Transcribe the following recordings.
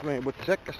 May butsek kas.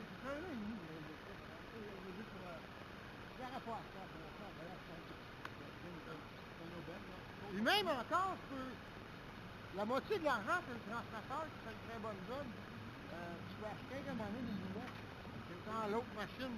c'est un an et demi, là, de ça. Je veux dire, ça n'aurait pas à faire pour faire, d'ailleurs, c'est une aubaine, là. Et même encore, je peux, la moitié de l'argent, c'est le transporteur qui fait une très bonne job. Tu peux acheter à un moment donné des billets. C'est quand l'autre machine